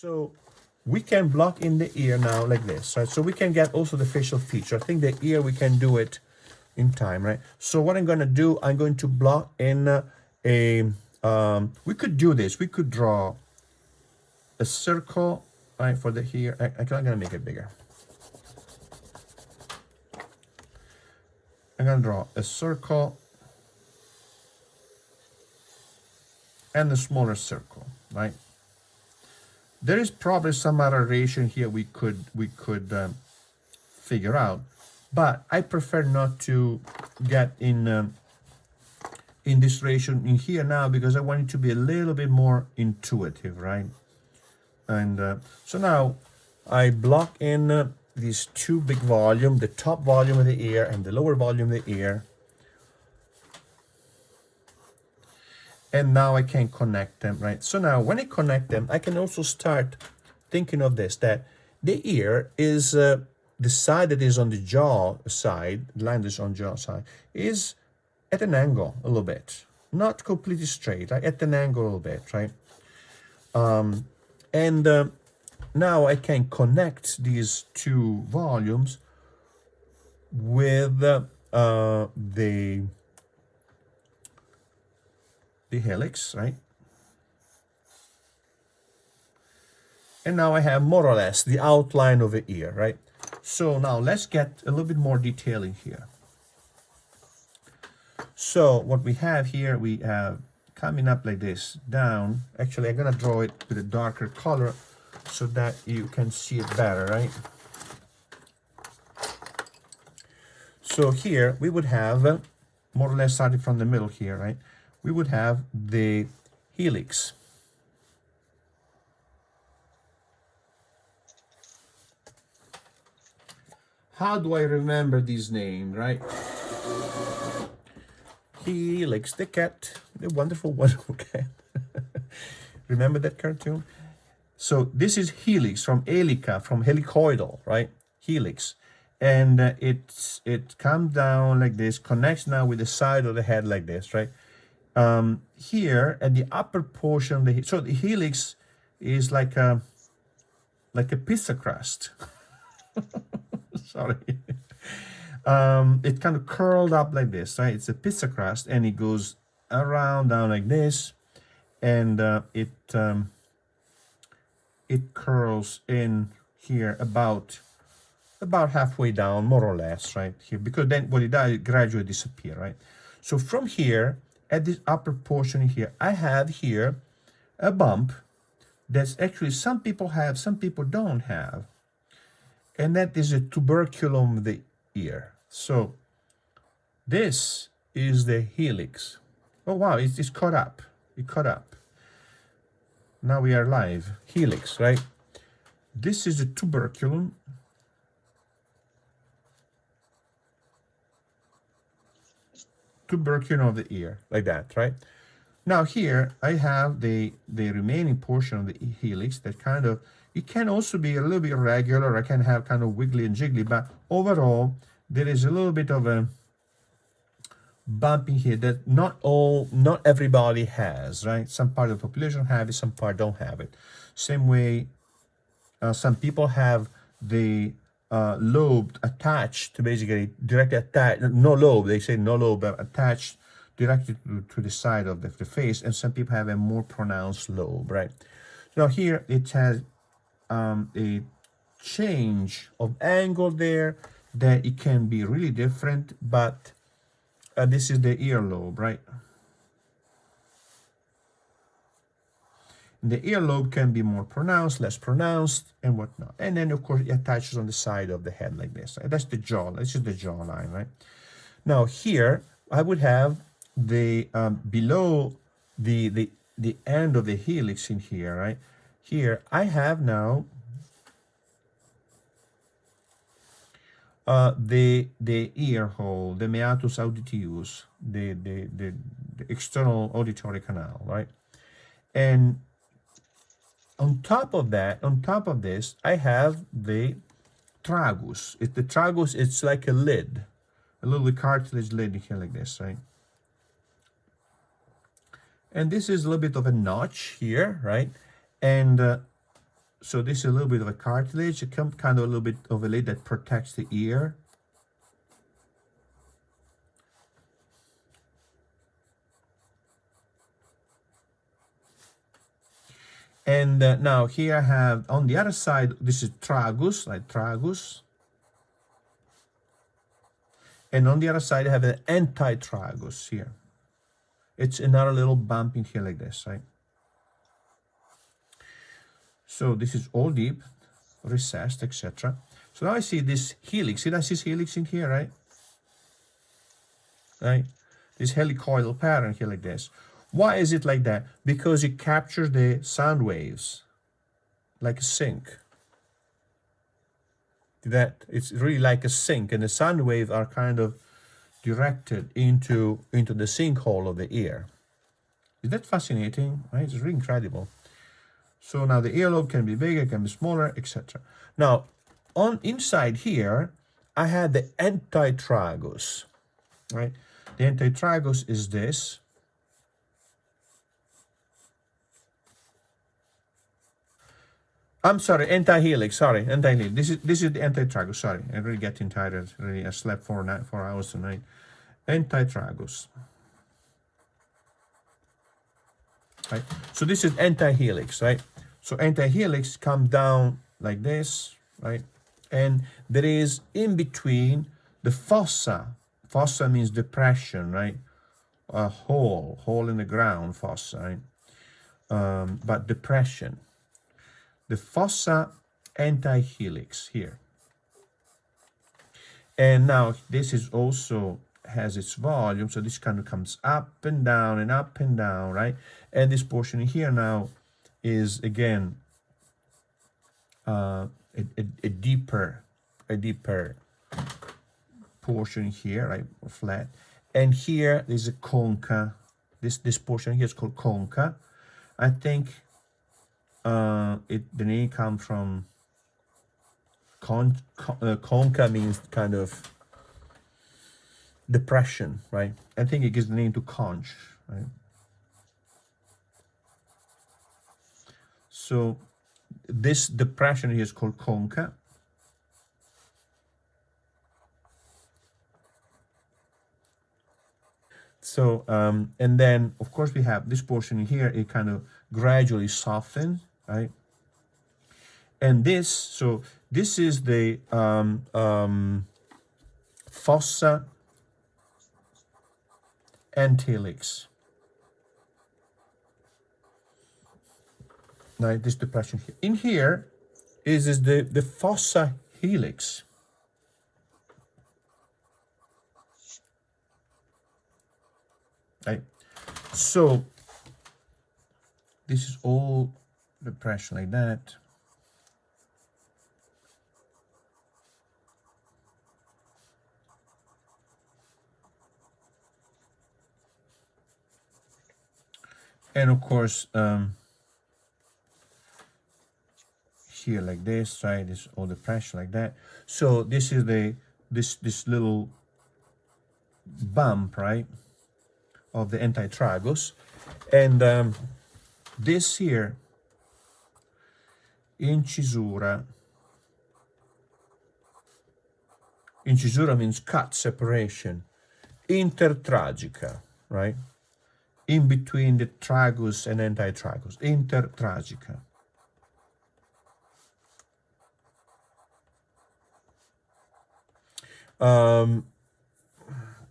So we can block in the ear now like this, right? So we can get also the facial feature. I think the ear, we can do it in time, right? So what I'm going to do, I'm going to block in we could do this. We could draw a circle, right, for the ear. I'm going to make it bigger. I'm going to draw a circle and a smaller circle, right? There is probably some other relation here we could figure out, but I prefer not to get in this relation in here now, because I want it to be a little bit more intuitive, right? And so now I block in these two big volume, the top volume of the ear and the lower volume of the ear. And now I can connect them, right? So now when I connect them, I can also start thinking of this, that the ear is, the side that is on the jaw side, the line that's on jaw side, is at an angle a little bit. Not completely straight, right? At an angle a little bit, right? Now I can connect these two volumes with the helix, right? And now I have more or less the outline of the ear, right? So now let's get a little bit more detail in here. So what we have here, we have coming up like this, down. Actually, I'm gonna draw it with a darker color so that you can see it better, right? So here we would have, more or less starting from the middle here, right? We would have the helix. How do I remember this name, right? Helix, the cat, the wonderful, wonderful cat. Remember that cartoon? So this is helix, from helica, from helicoidal, right? Helix. And it comes down like this, connects now with the side of the head like this, right? Here at the upper portion of the, so the helix is like a pizza crust. Sorry. It kind of curled up like this, right? It's a pizza crust, and it goes around down like this, and it curls in here about halfway down, more or less, right here, because then what it does, it gradually disappear, right? So from here, at this upper portion here, I have here a bump that's actually some people have, some people don't have, and that is a tuberculum of the ear. So this is the helix. Oh wow, it's caught up. It caught up. Now we are live. Helix, right? This is a tuberculum. Tuberculum of the ear, like that, right? Now here I have the remaining portion of the helix that kind of, it can also be a little bit irregular. I can have kind of wiggly and jiggly, but overall there is a little bit of a bump in here that not everybody has, right? Some part of the population have it, some part don't have it. Same way, some people have the lobe attached to, basically directly attached, no lobe, they say no lobe, but attached directly to the side of the face, and some people have a more pronounced lobe, right? Now here it has a change of angle there that it can be really different, but this is the earlobe, right? The earlobe can be more pronounced, less pronounced, and whatnot. And then, of course, it attaches on the side of the head like this. Right? That's the jaw. This is the jawline, right? Now here, I would have the below the end of the helix in here, right? Here, I have now the ear hole, the meatus auditivus, the external auditory canal, right? And on top of that, on top of this, I have the tragus. The tragus, it's like a lid, a little cartilage lid here like this, right? And this is a little bit of a notch here, right? And So this is a little bit of a cartilage, kind of a little bit of a lid that protects the ear. And now here I have, on the other side, this is tragus, like tragus. And on the other side, I have an anti-tragus here. It's another little bump in here like this, right? So this is all deep, recessed, etc. So now I see this helix. See, that's this helix in here, right? Right? This helicoidal pattern here like this. Why is it like that? Because it captures the sound waves like a sink. That it's really like a sink, and the sound waves are kind of directed into the sinkhole of the ear. Is that fascinating? Right? It's really incredible. So now the earlobe can be bigger, can be smaller, etc. Now, on inside here, I had the antitragus, right? The antitragus is this. I'm sorry, anti-helix. Sorry, anti-helix. This is the antitragus. Sorry, I'm really getting tired. Really, I slept 4 hours tonight. Antitragus. Right. So this is anti-helix, right? So anti-helix comes down like this, right? And there is in between the fossa. Fossa means depression, right? A hole in the ground, fossa, right? But depression. The fossa anti-helix here. And now this is also has its volume, so this kind of comes up and down and up and down, right? And this portion here now is again a deeper portion here, right? Flat. And here there's a concha. This portion here is called concha. I think the name comes from concha means kind of depression, right? I think it gives the name to conch, right? So this depression here is called concha. So, and then of course we have this portion here, it kind of gradually softens, right? And this, so this is the fossa anti-helix. Now this depression here. In here is the fossa helix. Right. So this is all depression like that. And of course, here like this, right? This all the pressure like that. So this is this little bump, right, of the antitragus, and this here, incisura. Incisura means cut, separation. Intertragica, right? In between the tragus and antitragus, intertragica.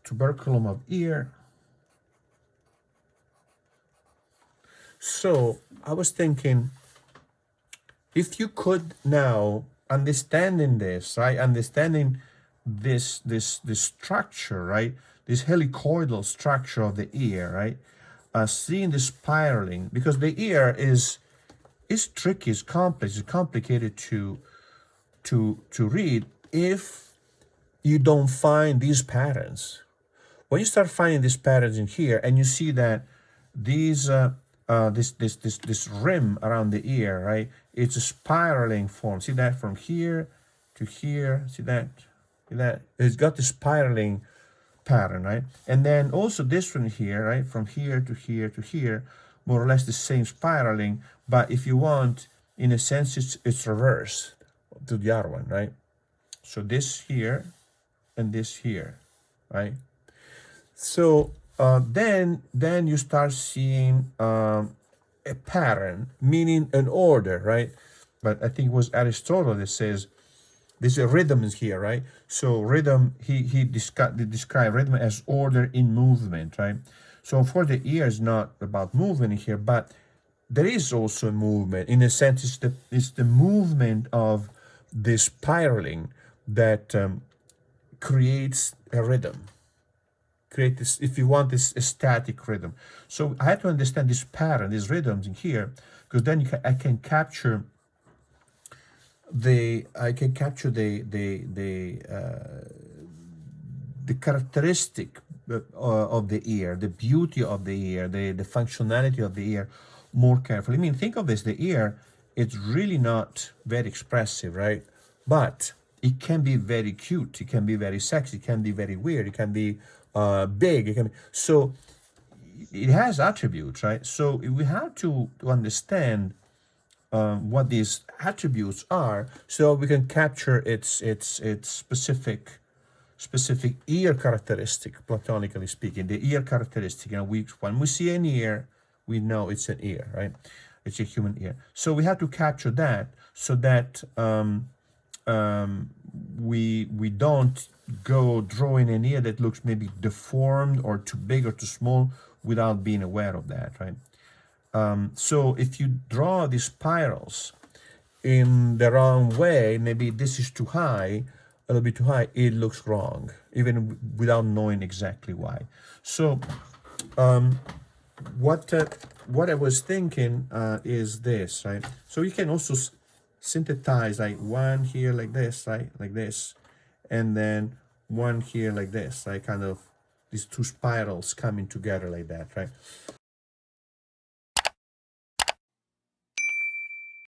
Tuberculum of ear. So I was thinking, if you could now understanding this, right? Understanding this structure, right? This helicoidal structure of the ear, right? Seeing the spiraling, because the ear is tricky, it's complex, it's complicated to read if you don't find these patterns. When you start finding these patterns in here, and you see that these this rim around the ear, right? It's a spiraling form. See that from here to here. See that? See that? It's got the spiraling pattern, right? And then also this one here, right? From here to here to here, more or less the same spiraling. But if you want in a sense, it's reverse to the other one, right? So this here and this here, right? So then you start seeing a pattern, meaning an order, right? But I think it was Aristotle that says there's a rhythm is here, right? So rhythm, he described rhythm as order in movement, right? So for the ear is not about movement here, but there is also a movement. In a sense, it's the movement of the spiraling that creates a rhythm. Create this, if you want, this static rhythm. So I had to understand this pattern, these rhythms in here, because then I can capture the characteristic of the ear, the beauty of the ear, the functionality of the ear more carefully. I mean, think of this, the ear, it's really not very expressive, right? But it can be very cute, it can be very sexy, it can be very weird, it can be big, it can be, so it has attributes, right? So we have to understand what these attributes are, so we can capture its specific ear characteristic, platonically speaking, the ear characteristic. You know, when we see an ear, we know it's an ear, right? It's a human ear. So we have to capture that so that we don't go drawing an ear that looks maybe deformed or too big or too small without being aware of that, right? So if you draw these spirals in the wrong way, maybe this is too high, a little bit too high, it looks wrong, even without knowing exactly why. So what I was thinking is this, right? So you can also synthesize like one here like this, right? Like this, and then one here like this, right? Kind of these two spirals coming together like that, right?